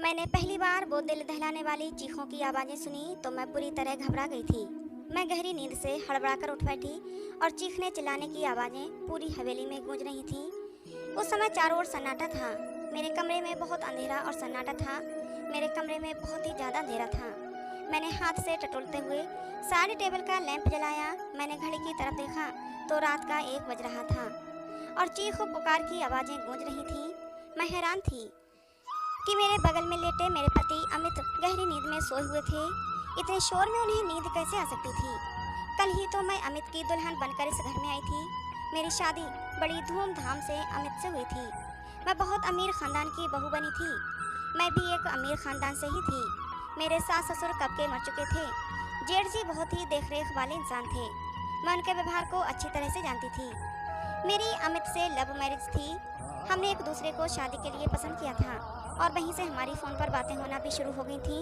मैंने पहली बार वो दिल दहलाने वाली चीखों की आवाज़ें सुनी तो मैं बुरी तरह घबरा गई थी। मैं गहरी नींद से हड़बड़ाकर उठ बैठी और चीखने चिल्लाने की आवाज़ें पूरी हवेली में गूंज रही थीं। उस समय चारों ओर सन्नाटा था। मेरे कमरे में बहुत अंधेरा और सन्नाटा था। मेरे कमरे में बहुत ही ज़्यादा अंधेरा था। मैंने हाथ से टटोलते हुए साइड टेबल का लैंप जलाया। मैंने घड़ी की तरफ देखा तो रात का 1 बज रहा था और चीखों पुकार की आवाज़ें गूंज रही थीं। मैं हैरान थी कि मेरे बगल में लेटे मेरे पति अमित गहरी नींद में सोए हुए थे। इतने शोर में उन्हें नींद कैसे आ सकती थी? कल ही तो मैं अमित की दुल्हन बनकर इस घर में आई थी। मेरी शादी बड़ी धूमधाम से अमित से हुई थी। मैं बहुत अमीर खानदान की बहू बनी थी। मैं भी एक अमीर खानदान से ही थी। मेरे सास ससुर कब के मर चुके थे। जेठ जी बहुत ही देखरेख वाले इंसान थे। मैं उनके व्यवहार को अच्छी तरह से जानती थी। मेरी अमित से लव मैरिज थी। हमने एक दूसरे को शादी के लिए पसंद किया था और वहीं से हमारी फ़ोन पर बातें होना भी शुरू हो गई थी।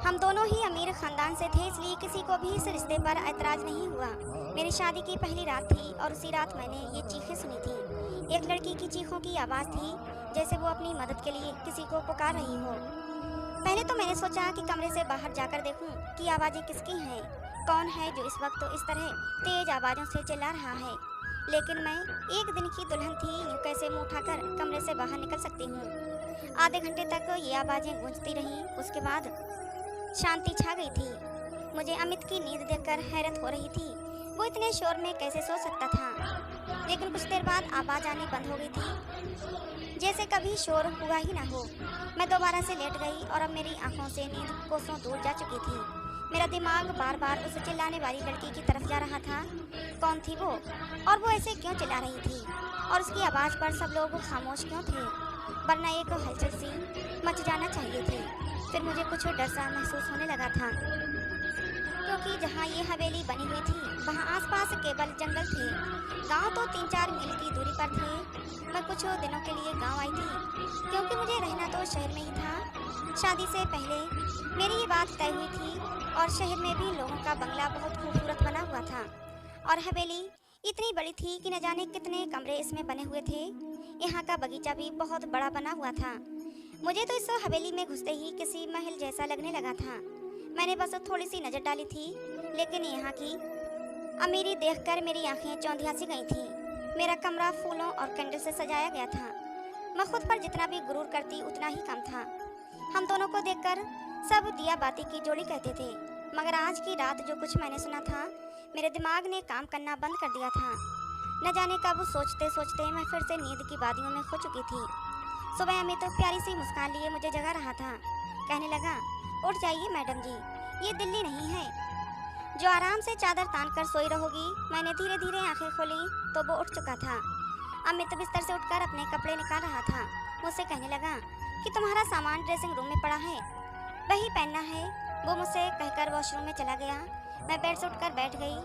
हम दोनों ही अमीर खानदान से थे, इसलिए किसी को भी इस रिश्ते पर ऐतराज़ नहीं हुआ। मेरी शादी की पहली रात थी और उसी रात मैंने ये चीखें सुनी थी। एक लड़की की चीखों की आवाज़ थी जैसे वो अपनी मदद के लिए किसी को पुकार रही हो। पहले तो मैंने सोचा कि कमरे से बाहर जाकर देखूं कि आवाज़ें किसकी हैं, कौन है जो इस वक्त इस तरह तेज आवाज़ों से चिल्ला रहा है। लेकिन मैं एक दिन की दुल्हन थी, यूँ कैसे मुंह उठाकर कमरे से बाहर निकल सकती हूँ। आधे घंटे तक ये आवाज़ें गूंजती रहीं। उसके बाद शांति छा गई थी। मुझे अमित की नींद देखकर हैरत हो रही थी। वो इतने शोर में कैसे सो सकता था? लेकिन कुछ देर बाद आवाज़ आनी बंद हो गई थी, जैसे कभी शोर हुआ ही ना हो। मैं दोबारा से लेट गई और अब मेरी आंखों से नींद कोसों दूर जा चुकी थी। मेरा दिमाग बार बार उस चिल्लाने वाली लड़की की तरफ जा रहा था। कौन थी वो और वो ऐसे क्यों चिल्ला रही थी और उसकी आवाज़ पर सब लोग खामोश क्यों थे? वरना एक हलचल सी मच जाना चाहिए थी। फिर मुझे कुछ डर सा महसूस होने लगा था, क्योंकि जहाँ ये हवेली बनी हुई थी वहाँ आसपास केवल जंगल थे। गांव तो 3-4 मील की दूरी पर थे। मैं कुछ दिनों के लिए गांव आई थी, क्योंकि मुझे रहना तो शहर में ही था। शादी से पहले मेरी ये बात तय हुई थी और शहर में भी लोगों का बंगला बहुत खूबसूरत बना हुआ था और हवेली इतनी बड़ी थी कि न जाने कितने कमरे इसमें बने हुए थे। यहाँ का बगीचा भी बहुत बड़ा बना हुआ था। मुझे तो इस हवेली में घुसते ही किसी महल जैसा लगने लगा था। मैंने बस थोड़ी सी नज़र डाली थी, लेकिन यहाँ की अमीरी देखकर मेरी आंखें चौंधिया सी गई थी। मेरा कमरा फूलों और कैंडल से सजाया गया था। मैं खुद पर जितना भी गुरूर करती उतना ही कम था। हम दोनों को देखकर सब दिया बाती की जोड़ी कहते थे, मगर आज की रात जो कुछ मैंने सुना था, मेरे दिमाग ने काम करना बंद कर दिया था। न जाने कब सोचते सोचते मैं फिर से नींद की वादियों में खो चुकी थी। सुबह अमित तो प्यारी सी मुस्कान लिए मुझे जगा रहा था। कहने लगा, उठ जाइए मैडम जी, ये दिल्ली नहीं है जो आराम से चादर तान कर सोई रहोगी। मैंने धीरे धीरे आंखें खोली तो वो उठ चुका था। अमित बिस्तर से उठकर अपने कपड़े निकाल रहा था। मुझसे कहने लगा कि तुम्हारा सामान ड्रेसिंग रूम में पड़ा है, वही पहनना है। वो मुझसे कहकर वॉशरूम में चला गया। मैं बेड से उठकर बैठ गई।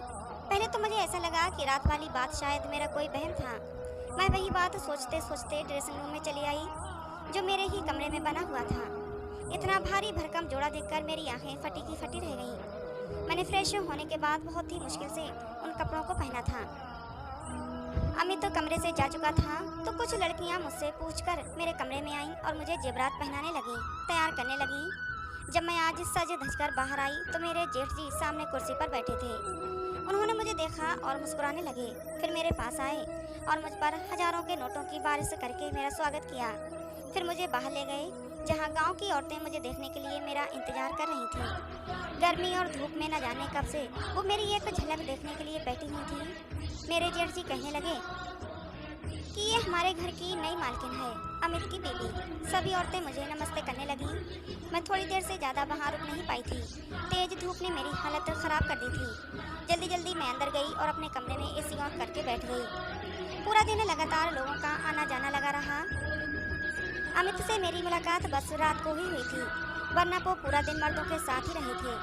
पहले तो मुझे ऐसा लगा कि रात वाली बात शायद मेरा कोई बहन था। मैं वही बात सोचते सोचते ड्रेसिंग रूम में चली आई, जो मेरे ही कमरे में बना हुआ था। इतना भारी भरकम जोड़ा देखकर मेरी आंखें फटी की फटी रह गईं। मैंने फ्रेश होने के बाद बहुत ही मुश्किल से उन कपड़ों को पहना था। अमित तो कमरे से जा चुका था तो कुछ लड़कियां मुझसे पूछकर मेरे कमरे में आईं और मुझे जेवरात पहनाने लगी, तैयार करने लगी। जब मैं आज सज धजकर बाहर आई तो मेरे जेठ जी सामने कुर्सी पर बैठे थे। उन्होंने मुझे देखा और मुस्कुराने लगे। फिर मेरे पास आए और मुझ पर हजारों के नोटों की बारिश करके मेरा स्वागत किया। फिर मुझे बाहर ले गए, जहाँ गांव की औरतें मुझे देखने के लिए मेरा इंतजार कर रही थी। गर्मी और धूप में न जाने कब से वो मेरी एक झलक देखने के लिए बैठी हुई थी। मेरे जेठ जी कहने लगे कि ये हमारे घर की नई मालकिन है, अमित की बेटी। सभी औरतें मुझे नमस्ते करने लगी। मैं थोड़ी देर से ज़्यादा बाहर रुक नहीं पाई थी। तेज धूप ने मेरी हालत ख़राब कर दी थी। जल्दी जल्दी मैं अंदर गई और अपने कमरे में एसी ऑन करके बैठ गई। पूरा दिन लगातार लोगों का आना जाना लगा रहा। अमित से मेरी मुलाकात बस रात को ही हुई थी, वरना वो पूरा दिन मर्दों के साथ ही रहे थे।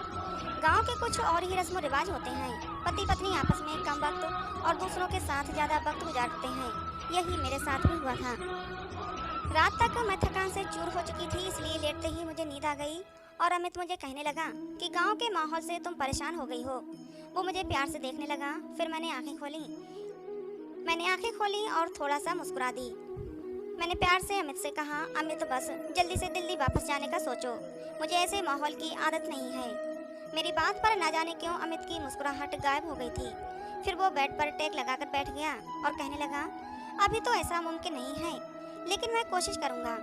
गांव के कुछ और ही रस्म रिवाज होते हैं। पति पत्नी आपस में कम वक्त और दूसरों के साथ ज़्यादा वक्त गुजारते हैं। यही मेरे साथ भी हुआ था। रात तक मैं थकान से चूर हो चुकी थी, इसलिए लेटते ही मुझे नींद आ गई और अमित मुझे कहने लगा कि गांव के माहौल से तुम परेशान हो गई हो। वो मुझे प्यार से देखने लगा। फिर मैंने आंखें खोली और थोड़ा सा मुस्कुरा दी। मैंने प्यार से अमित से कहा, अमित बस जल्दी से दिल्ली वापस जाने का सोचो, मुझे ऐसे माहौल की आदत नहीं है। मेरी बात पर ना जाने क्यों अमित की मुस्कुराहट गायब हो गई थी। फिर वो बेड पर टेक लगाकर बैठ गया और कहने लगा, अभी तो ऐसा मुमकिन नहीं है, लेकिन मैं कोशिश करूँगा।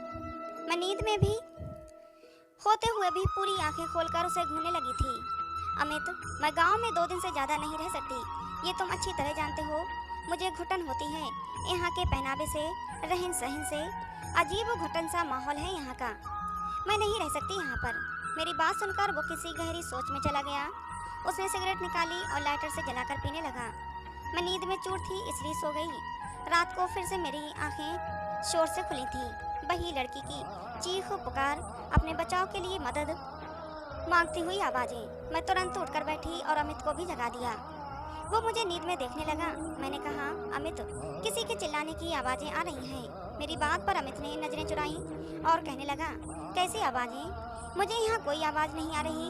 मैं नींद में भी होते हुए भी पूरी आंखें खोलकर उसे घूरने लगी थी। अमित, मैं गांव में 2 दिन से ज़्यादा नहीं रह सकती, ये तुम अच्छी तरह जानते हो। मुझे घुटन होती है यहाँ के पहनावे से, रहन सहन से। अजीब घुटन सा माहौल है यहाँ का, मैं नहीं रह सकती यहाँ पर। मेरी बात सुनकर वो किसी गहरी सोच में चला गया। उसने सिगरेट निकाली और लाइटर से जलाकर पीने लगा। मैं नींद में चूर थी इसलिए सो गई। रात को फिर से मेरी आंखें शोर से खुली थी। वही लड़की की चीख पुकार, अपने बचाव के लिए मदद मांगती हुई आवाज़ें। मैं तुरंत उठकर बैठी और अमित को भी जगा दिया। वो मुझे नींद में देखने लगा। मैंने कहा, अमित, किसी के चिल्लाने की आवाज़ें आ रही हैं। मेरी बात पर अमित ने नजरें चुराई और कहने लगा, कैसी आवाज़ें? मुझे यहाँ कोई आवाज़ नहीं आ रही।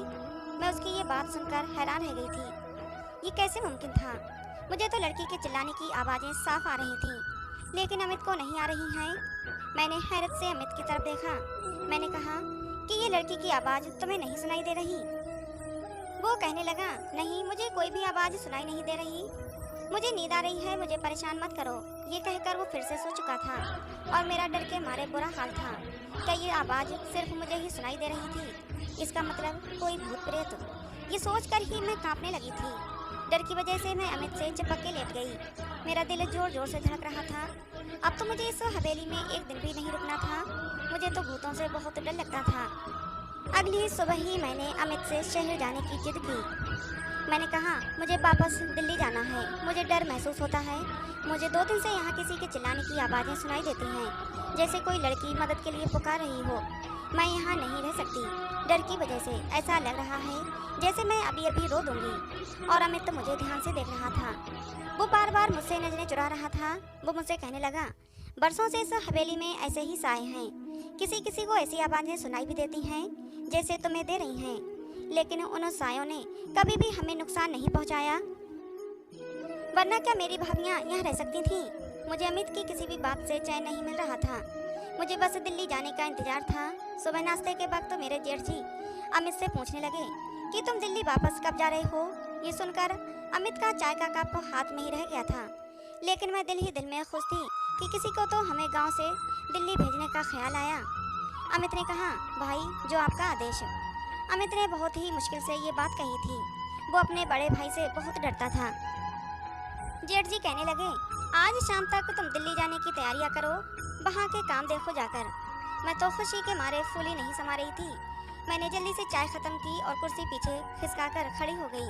मैं उसकी ये बात सुनकर हैरान रह गई थी। ये कैसे मुमकिन था? मुझे तो लड़की के चिल्लाने की आवाज़ें साफ आ रही थी, लेकिन अमित को नहीं आ रही हैं। मैंने हैरत से अमित की तरफ देखा। मैंने कहा कि ये लड़की की आवाज़ तुम्हें नहीं सुनाई दे रही? वो कहने लगा, नहीं, मुझे कोई भी आवाज़ सुनाई नहीं दे रही। मुझे नींद आ रही है, मुझे परेशान मत करो। ये कहकर वो फिर से सो चुका था और मेरा डर के मारे बुरा हाल था। क्या ये आवाज़ सिर्फ मुझे ही सुनाई दे रही थी? इसका मतलब कोई भूत प्रेत? ये सोचकर ही मैं कांपने लगी थी। डर की वजह से मैं अमित से चिपक के लेट गई। मेरा दिल जोर जोर से धड़क रहा था। अब तो मुझे इस हवेली में एक दिन भी नहीं रुकना था। मुझे तो भूतों से बहुत डर लगता था। अगली सुबह ही मैंने अमित से शहर जाने की जिद की। मैंने कहा, मुझे वापस दिल्ली जाना है। मुझे डर महसूस होता है। मुझे 2 दिन से यहाँ किसी के चिल्लाने की आवाज़ें सुनाई देती हैं, जैसे कोई लड़की मदद के लिए पुकार रही हो। मैं यहाँ नहीं रह सकती। डर की वजह से ऐसा लग रहा है जैसे मैं अभी अभी रो दूंगी। और अमित तो मुझे ध्यान से देख रहा था। वो बार बार मुझसे नजरें चुरा रहा था। वो मुझसे कहने लगा, बरसों से इस हवेली में ऐसे ही साए हैं। किसी किसी को ऐसी आवाज़ें सुनाई भी देती हैं जैसे तुम्हें दे रही हैं, लेकिन उन सायों ने कभी भी हमें नुकसान नहीं पहुंचाया। वरना क्या मेरी भाभियाँ यहाँ रह सकती थीं? मुझे अमित की किसी भी बात से चैन नहीं मिल रहा था। मुझे बस दिल्ली जाने का इंतजार था। सुबह नाश्ते के वक्त मेरे जेठ जी अमित से पूछने लगे कि तुम दिल्ली वापस कब जा रहे हो। ये सुनकर अमित का चाय का कप हाथ में ही रह गया था, लेकिन मैं दिल ही दिल में खुश थी कि किसी को तो हमें गांव से दिल्ली भेजने का ख्याल आया। अमित ने कहा, भाई, जो आपका आदेश। अमित ने बहुत ही मुश्किल से ये बात कही थी। वो अपने बड़े भाई से बहुत डरता था। जेठ जी कहने लगे, आज शाम तक तुम दिल्ली जाने की तैयारियां करो, वहाँ के काम देखो जाकर। मैं तो खुशी के मारे फूली नहीं समा रही थी। मैंने जल्दी से चाय खत्म की और कुर्सी पीछे खिसकाकर खड़ी हो गई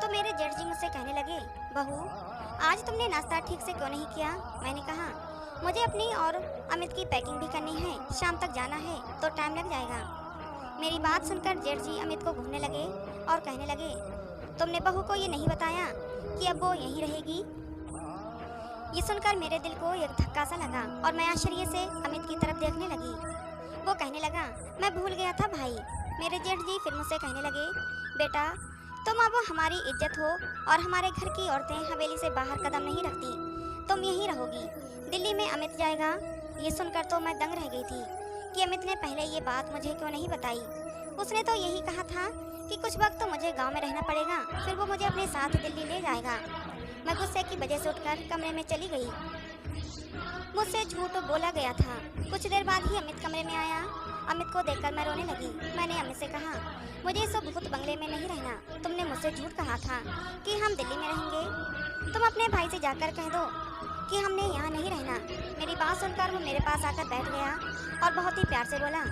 तो मेरे जेठ जी मुझसे कहने लगे, बहू, आज तुमने नाश्ता ठीक से क्यों नहीं किया? मैंने कहा, मुझे अपनी और अमित की पैकिंग भी करनी है। शाम तक जाना है तो टाइम लग जाएगा। मेरी बात सुनकर जेठ जी अमित को घूरने लगे और कहने लगे, तुमने बहू को ये नहीं बताया कि अब वो यहीं रहेगी? ये सुनकर मेरे दिल को एक धक्का सा लगा और मैं आश्चर्य से अमित की तरफ देखने लगी। वो कहने लगा, मैं भूल गया था भाई। मेरे जेठ जी फिर मुझसे कहने लगे, बेटा, तुम अब हमारी इज्जत हो और हमारे घर की औरतें हवेली से बाहर कदम नहीं रखती। तुम यहीं रहोगी, दिल्ली में अमित जाएगा। ये सुनकर तो मैं दंग रह गई थी कि अमित ने पहले ये बात मुझे क्यों नहीं बताई। उसने तो यही कहा था कि कुछ वक्त तो मुझे गांव में रहना पड़ेगा, फिर वो मुझे अपने साथ दिल्ली ले जाएगा। मैं गुस्से की वजह से उठकर कमरे में चली गई। मुझसे झूठ बोला गया था। कुछ देर बाद ही अमित कमरे में आया। अमित को देखकर मैं रोने लगी। मैंने अमित से कहा, मुझे इस भूत बंगले में नहीं रहना। तुमने मुझसे झूठ कहा था कि हम दिल्ली में रहेंगे। तुम अपने भाई से जाकर कह दो कि हमने यहाँ नहीं रहना। मेरी बात सुनकर वो मेरे पास आकर बैठ गया और बहुत ही प्यार से बोला,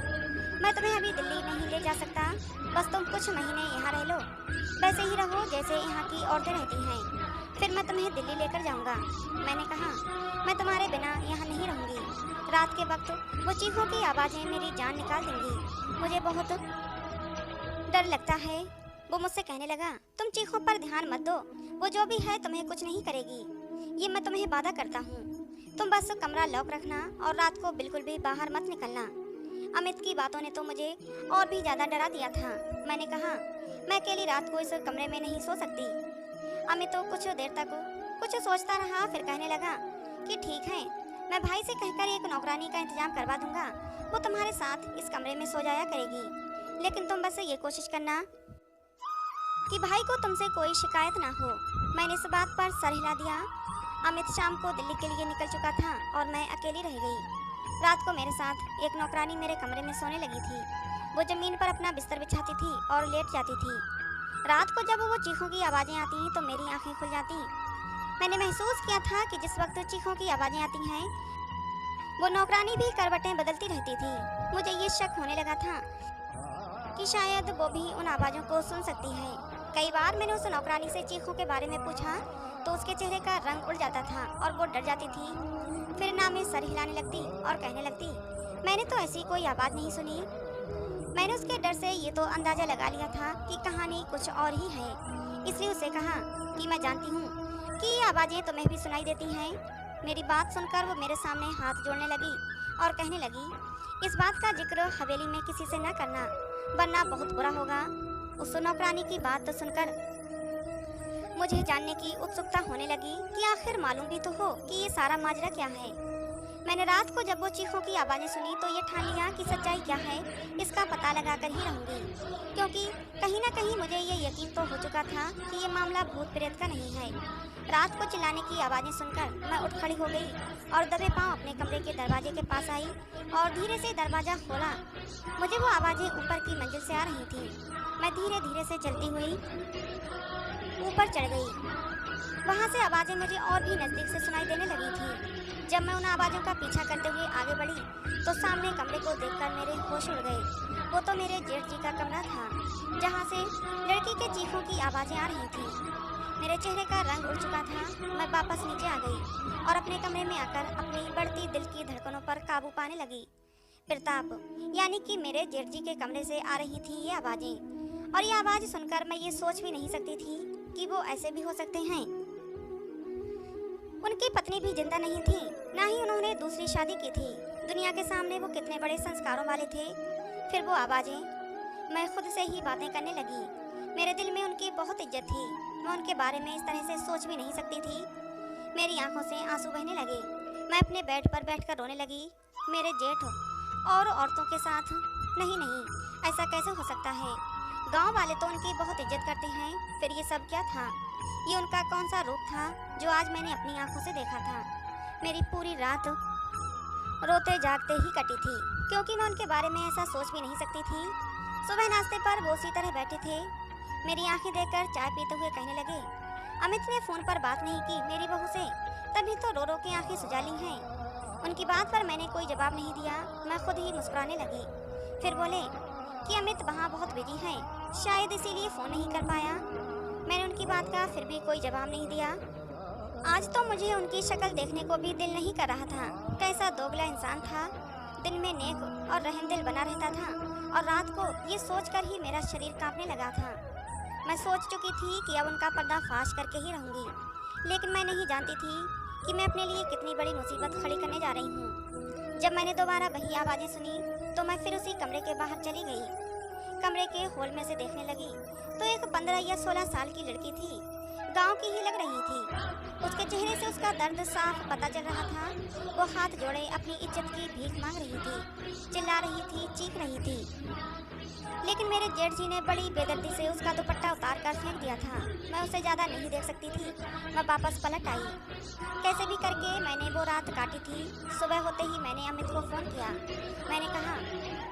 मैं तुम्हें अभी दिल्ली नहीं ले जा सकता। बस तुम कुछ महीने यहाँ रह लो, वैसे ही रहो जैसे यहाँ की औरतें रहती हैं। फिर मैं तुम्हें दिल्ली लेकर जाऊँगा। मैंने कहा, मैं तुम्हारे बिना यहाँ नहीं रहूँगी। रात के वक्त वो चीखों की आवाज़ें मेरी जान निकाल देंगी। मुझे बहुत डर लगता है। वो मुझसे कहने लगा, तुम चीखों पर ध्यान मत दो, वो जो भी है तुम्हें कुछ नहीं करेगी, ये मैं तुम्हें वादा करता हूँ। तुम बस कमरा लॉक रखना और रात को बिल्कुल भी बाहर मत निकलना। अमित की बातों ने तो मुझे और भी ज़्यादा डरा दिया था। मैंने कहा, मैं अकेली रात को इस कमरे में नहीं सो सकती। अमित तो कुछ देर तक कुछ सोचता रहा, फिर कहने लगा कि ठीक है, मैं भाई से कहकर एक नौकरानी का इंतजाम करवा दूंगा, वो तुम्हारे साथ इस कमरे में सो जाया करेगी। लेकिन तुम बस ये कोशिश करना कि भाई को तुमसे कोई शिकायत ना हो। मैंने इस बात पर सर हिला दिया। अमित शाम को दिल्ली के लिए निकल चुका था और मैं अकेली रह गई। रात को मेरे साथ एक नौकरानी मेरे कमरे में सोने लगी थी। वो जमीन पर अपना बिस्तर बिछाती थी और लेट जाती थी। रात को जब वो चीखों की आवाज़ें आती तो मेरी आंखें खुल जाती। मैंने महसूस किया था कि जिस वक्त चीखों की आवाज़ें आती हैं, वो नौकरानी भी करवटें बदलती रहती थी। मुझे ये शक होने लगा था कि शायद वो भी उन आवाज़ों को सुन सकती है। कई बार मैंने उस नौकरानी से चीखों के बारे में पूछा तो उसके चेहरे का रंग उड़ जाता था और वो डर जाती थी। फिर ना मैं सर हिलाने लगती और कहने लगती, मैंने तो ऐसी कोई आवाज़ नहीं सुनी। मैंने उसके डर से ये तो अंदाज़ा लगा लिया था कि कहानी कुछ और ही है। इसलिए उसे कहा कि मैं जानती हूँ कि ये आवाज़ें तुम्हें भी सुनाई देती हैं। मेरी बात सुनकर वो मेरे सामने हाथ जोड़ने लगी और कहने लगी, इस बात का जिक्र हवेली में किसी से न करना, वरना बहुत बुरा होगा। उस नौकरानी की बात तो सुनकर मुझे जानने की उत्सुकता होने लगी कि आखिर मालूम भी तो हो कि ये सारा माजरा क्या है। मैंने रात को जब वो चीखों की आवाज़ें सुनी तो ये ठान लिया कि सच्चाई क्या है इसका पता लगाकर ही रहूंगी, क्योंकि कहीं ना कहीं मुझे ये यकीन तो हो चुका था कि ये मामला भूत प्रेत का नहीं है। रात को चिल्लाने की आवाज़ें सुनकर मैं उठ खड़ी हो गई और दबे पांव अपने कमरे के दरवाजे के पास आई और धीरे से दरवाज़ा खोला। मुझे वो आवाज़ें ऊपर की मंजिल से आ रही थी। मैं धीरे धीरे से चलती हुई ऊपर चढ़ गई। वहाँ से आवाज़ें मुझे और भी नज़दीक से सुनाई देने लगी थी। जब मैं उन आवाज़ों का पीछा करते हुए आगे बढ़ी तो सामने कमरे को देखकर मेरे होश उड़ गए। वो तो मेरे जेठ जी का कमरा था, जहाँ से लड़की के चीखों की आवाज़ें आ रही थी। मेरे चेहरे का रंग उड़ चुका था। मैं वापस नीचे आ गई और अपने कमरे में आकर अपनी बढ़ती दिल की धड़कनों पर काबू पाने लगी। प्रताप यानी कि मेरे जेठ जी के कमरे से आ रही थी ये आवाज़ें, और ये आवाज़ सुनकर मैं ये सोच भी नहीं सकती थी कि वो ऐसे भी हो सकते हैं। उनकी पत्नी भी जिंदा नहीं थी, ना ही उन्होंने दूसरी शादी की थी। दुनिया के सामने वो कितने बड़े संस्कारों वाले थे। फिर वो आवाज़ें, मैं खुद से ही बातें करने लगी। मेरे दिल में उनकी बहुत इज्जत थी। मैं उनके बारे में इस तरह से सोच भी नहीं सकती थी। मेरी आंखों से आंसू बहने लगे। मैं अपने बेड पर बैठकर रोने लगी। मेरे जेठ और औरतों के साथ नहीं, ऐसा कैसे हो सकता है? गांव वाले तो उनकी बहुत इज्जत करते हैं। फिर ये सब क्या था? ये उनका कौन सा रूप था जो आज मैंने अपनी आंखों से देखा था? मेरी पूरी रात रोते जागते ही कटी थी, क्योंकि मैं उनके बारे में ऐसा सोच भी नहीं सकती थी। सुबह नाश्ते पर वो उसी तरह बैठे थे। मेरी आंखें देखकर चाय पीते हुए कहने लगे, अमित ने फ़ोन पर बात नहीं की मेरी बहू से, तभी तो रो रो के आंखें सुजा ली हैं। उनकी बात पर मैंने कोई जवाब नहीं दिया। मैं खुद ही मुस्कुराने लगी। फिर बोले कि अमित वहाँ बहुत बिजी है, शायद इसीलिए फ़ोन नहीं कर पाया। मैंने उनकी बात का फिर भी कोई जवाब नहीं दिया। आज तो मुझे उनकी शक्ल देखने को भी दिल नहीं कर रहा था। कैसा दोगला इंसान था। दिन में नेक और रहमदिल बना रहता था और रात को ये सोचकर ही मेरा शरीर कांपने लगा था। मैं सोच चुकी थी कि अब उनका पर्दा फाश करके ही रहूँगी, लेकिन मैं नहीं जानती थी कि मैं अपने लिए कितनी बड़ी मुसीबत खड़ी करने जा रही हूँ। जब मैंने दोबारा वही आवाज़ें सुनी तो मैं फिर उसी कमरे के बाहर चली गई। कमरे के हॉल में से देखने लगी तो एक 15 या 16 साल की लड़की थी। गांव की ही लग रही थी। उसके चेहरे से उसका दर्द साफ पता चल रहा था। वो हाथ जोड़े अपनी इज्जत की भीख मांग रही थी, चिल्ला रही थी, चीख रही थी। लेकिन मेरे जेठ जी ने बड़ी बेदर्दी से उसका दुपट्टा उतार कर फेंक दिया था। मैं उसे ज़्यादा नहीं देख सकती थी। मैं वापस पलट आई। कैसे भी करके मैंने वो रात काटी थी। सुबह होते ही मैंने अमित को फ़ोन किया। मैंने कहा,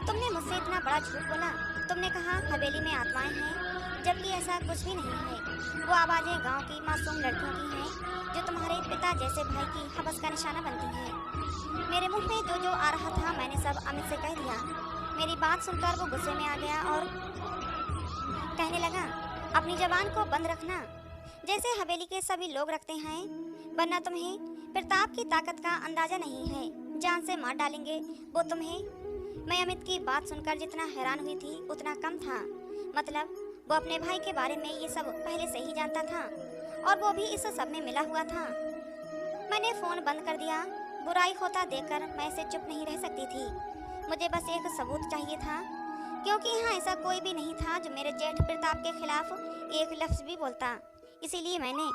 तुमने मुझसे इतना बड़ा झूठ बोला। तुमने कहा हवेली में आत्माएं हैं, जबकि ऐसा कुछ भी नहीं है। वो आवाज़ें गांव की मासूम लड़कियों की हैं जो तुम्हारे पिता जैसे भाई की हवस का निशाना बनती हैं। मेरे मुंह में जो आ रहा था मैंने सब अमित से कह दिया। मेरी बात सुनकर वो गुस्से में आ गया और कहने लगा, अपनी जबान को बंद रखना, जैसे हवेली के सभी लोग रखते हैं, वरना तुम्हें प्रताप की ताकत का अंदाजा नहीं है। जान से मार डालेंगे वो तुम्हें। मैं अमित की बात सुनकर जितना हैरान हुई थी उतना कम था। मतलब वो अपने भाई के बारे में ये सब पहले से ही जानता था और वो भी इस सब में मिला हुआ था। मैंने फ़ोन बंद कर दिया। बुराई होता देखकर मैं इसे चुप नहीं रह सकती थी। मुझे बस एक सबूत चाहिए था, क्योंकि यहाँ ऐसा कोई भी नहीं था जो मेरे जेठ प्रताप के खिलाफ एक लफ्ज़ भी बोलता। इसीलिए मैंने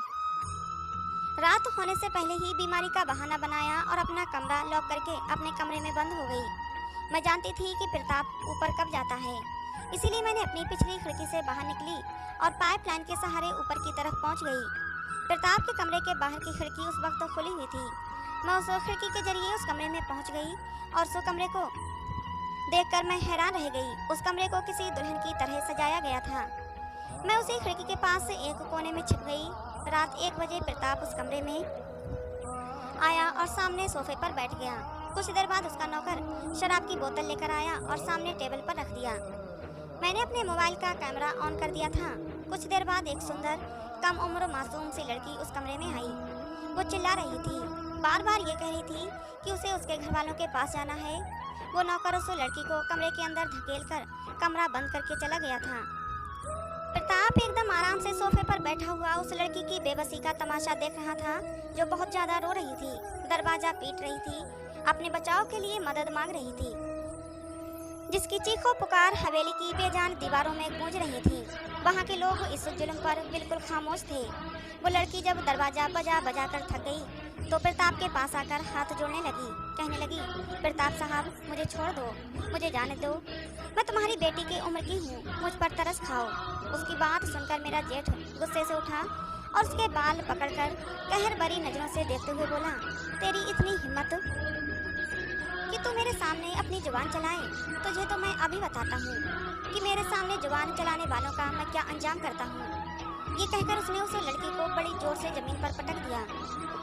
रात होने से पहले ही बीमारी का बहाना बनाया और अपना कमरा लॉक करके अपने कमरे में बंद हो गई। मैं जानती थी कि प्रताप ऊपर कब जाता है, इसीलिए मैंने अपनी पिछली खिड़की से बाहर निकली और पाइपलाइन के सहारे ऊपर की तरफ पहुंच गई। प्रताप के कमरे के बाहर की खिड़की उस वक्त खुली हुई थी। मैं उस खिड़की के जरिए उस कमरे में पहुंच गई और उस कमरे को देखकर मैं हैरान रह गई। उस कमरे को किसी दुल्हन की तरह सजाया गया था। मैं उसी खिड़की के पास से एक कोने में छिप गई। रात 1 बजे प्रताप उस कमरे में आया और सामने सोफे पर बैठ गया। कुछ देर बाद उसका नौकर शराब की बोतल लेकर आया और सामने टेबल पर रख दिया। मैंने अपने मोबाइल का कैमरा ऑन कर दिया था। कुछ देर बाद एक सुंदर कम उम्र मासूम सी लड़की उस कमरे में आई। वो चिल्ला रही थी, बार बार ये कह रही थी कि उसे उसके घर वालों के पास जाना है। वो नौकर उस लड़की को कमरे के अंदर धकेलकर कमरा बंद करके चला गया था। प्रताप एकदम आराम से सोफे पर बैठा हुआ उस लड़की की बेबसी का तमाशा देख रहा था, जो बहुत ज्यादा रो रही थी, दरवाजा पीट रही थी, अपने बचाव के लिए मदद मांग रही थी, जिसकी चीखों पुकार हवेली की बेजान दीवारों में गूंज रही थी। वहाँ के लोग इस जुल्म पर बिल्कुल खामोश थे। वो लड़की जब दरवाजा बजा बजा कर थक गई तो प्रताप के पास आकर हाथ जोड़ने लगी, कहने लगी, प्रताप साहब मुझे छोड़ दो, मुझे जाने दो, मैं तुम्हारी बेटी की उम्र की हूँ, मुझ पर तरस खाओ। उसकी बात सुनकर मेरा जेठ गुस्से से उठा और उसके बाल पकड़कर कहर भरी नजरों से देखते हुए बोला, तेरी इतनी हिम्मत कि तू मेरे सामने अपनी जुबान चलाए। तुझे तो मैं अभी बताता हूँ कि मेरे सामने जुबान चलाने वालों का मैं क्या अंजाम करता हूँ। ये कहकर उसने उस लड़की को बड़ी जोर से जमीन पर पटक दिया।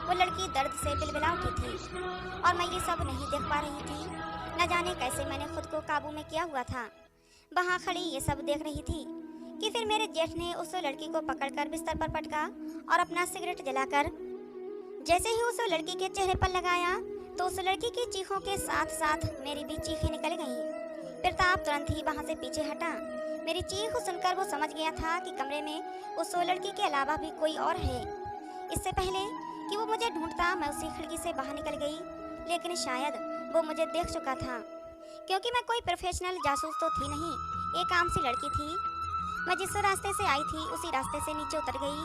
वो लड़की दर्द से बिलबिला उठी थी और मैं ये सब नहीं देख पा रही थी। न जाने कैसे मैंने खुद को काबू में किया हुआ था। वहाँ खड़ी ये सब देख रही थी कि फिर मेरे जेठ ने उस लड़की को पकड़कर बिस्तर पर पटका और अपना सिगरेट जलाकर जैसे ही उस लड़की के चेहरे पर लगाया तो उस लड़की की चीखों के साथ साथ मेरी भी चीखें निकल गईं। प्रताप तुरंत ही वहाँ से पीछे हटा। मेरी चीख सुनकर वो समझ गया था कि कमरे में उस लड़की के अलावा भी कोई और है। इससे पहले कि वो मुझे ढूंढता मैं उसी खिड़की से बाहर निकल गई, लेकिन शायद वो मुझे देख चुका था, क्योंकि मैं कोई प्रोफेशनल जासूस तो थी नहीं, एक आम सी लड़की थी। मैं जिस रास्ते से आई थी उसी रास्ते से नीचे उतर गई,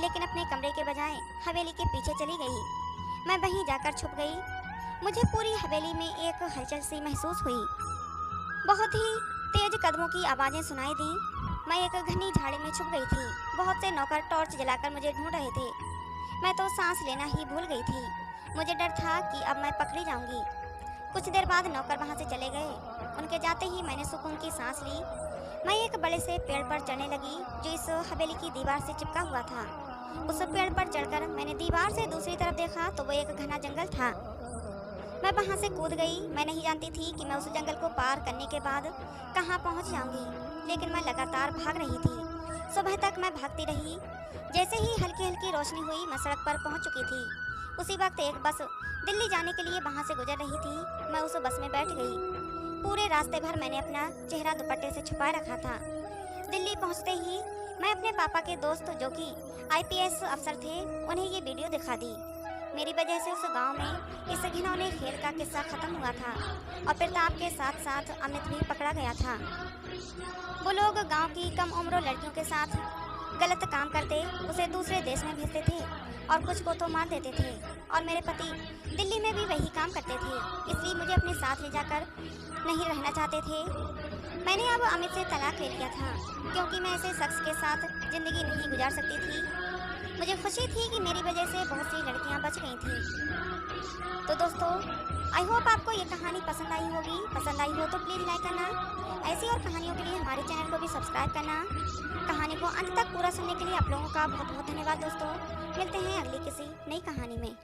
लेकिन अपने कमरे के बजाय हवेली के पीछे चली गई। मैं वहीं जाकर छुप गई। मुझे पूरी हवेली में एक हलचल सी महसूस हुई। बहुत ही तेज कदमों की आवाज़ें सुनाई दी। मैं एक घनी झाड़ी में छुप गई थी। बहुत से नौकर टॉर्च जलाकर मुझे ढूंढ रहे थे। मैं तो सांस लेना ही भूल गई थी। मुझे डर था कि अब मैं पकड़ी जाऊंगी। कुछ देर बाद नौकर वहाँ से चले गए। उनके जाते ही मैंने सुकून की सांस ली। मैं एक बड़े से पेड़ पर चढ़ने लगी जो इस हवेली की दीवार से चिपका हुआ था। उस पेड़ पर चढ़कर मैंने दीवार से दूसरी तरफ देखा तो वो एक घना जंगल था। मैं वहाँ से कूद गई। मैं नहीं जानती थी कि मैं उस जंगल को पार करने के बाद कहाँ पहुँच जाऊंगी, लेकिन मैं लगातार भाग रही थी। सुबह तक मैं भागती रही। जैसे ही हल्की हल्की रोशनी हुई मैं सड़क पर पहुँच चुकी थी। उसी वक्त एक बस दिल्ली जाने के लिए वहाँ से गुजर रही थी। मैं उस बस में बैठ गई। पूरे रास्ते भर मैंने अपना चेहरा दुपट्टे से छुपाए रखा था। दिल्ली पहुँचते ही मैं अपने पापा के दोस्त जो कि IPS अफसर थे उन्हें ये वीडियो दिखा दी। मेरी वजह से उस गांव में इस घिनौने खेल का किस्सा खत्म हुआ था और प्रताप के साथ साथ अमित भी पकड़ा गया था। वो लोग गांव की कम उम्र लड़कियों के साथ गलत काम करते, उसे दूसरे देश में भेजते थे और कुछ को तो मार देते थे। और मेरे पति दिल्ली में भी वही काम करते थे, इसलिए मुझे अपने साथ ले जाकर नहीं रहना चाहते थे। मैंने अब अमित से तलाक ले लिया था, क्योंकि मैं ऐसे शख्स के साथ ज़िंदगी नहीं गुजार सकती थी। मुझे खुशी थी कि मेरी वजह से बहुत सी लड़कियां बच गई थी। तो दोस्तों, आई होप आपको ये कहानी पसंद आई होगी। पसंद आई हो तो प्लीज़ लाइक करना। ऐसी और कहानियों के लिए हमारे चैनल को भी सब्सक्राइब करना। कहानी को अंत तक पूरा सुनने के लिए आप लोगों का बहुत बहुत धन्यवाद दोस्तों। मिलते हैं अगली किसी नई कहानी में।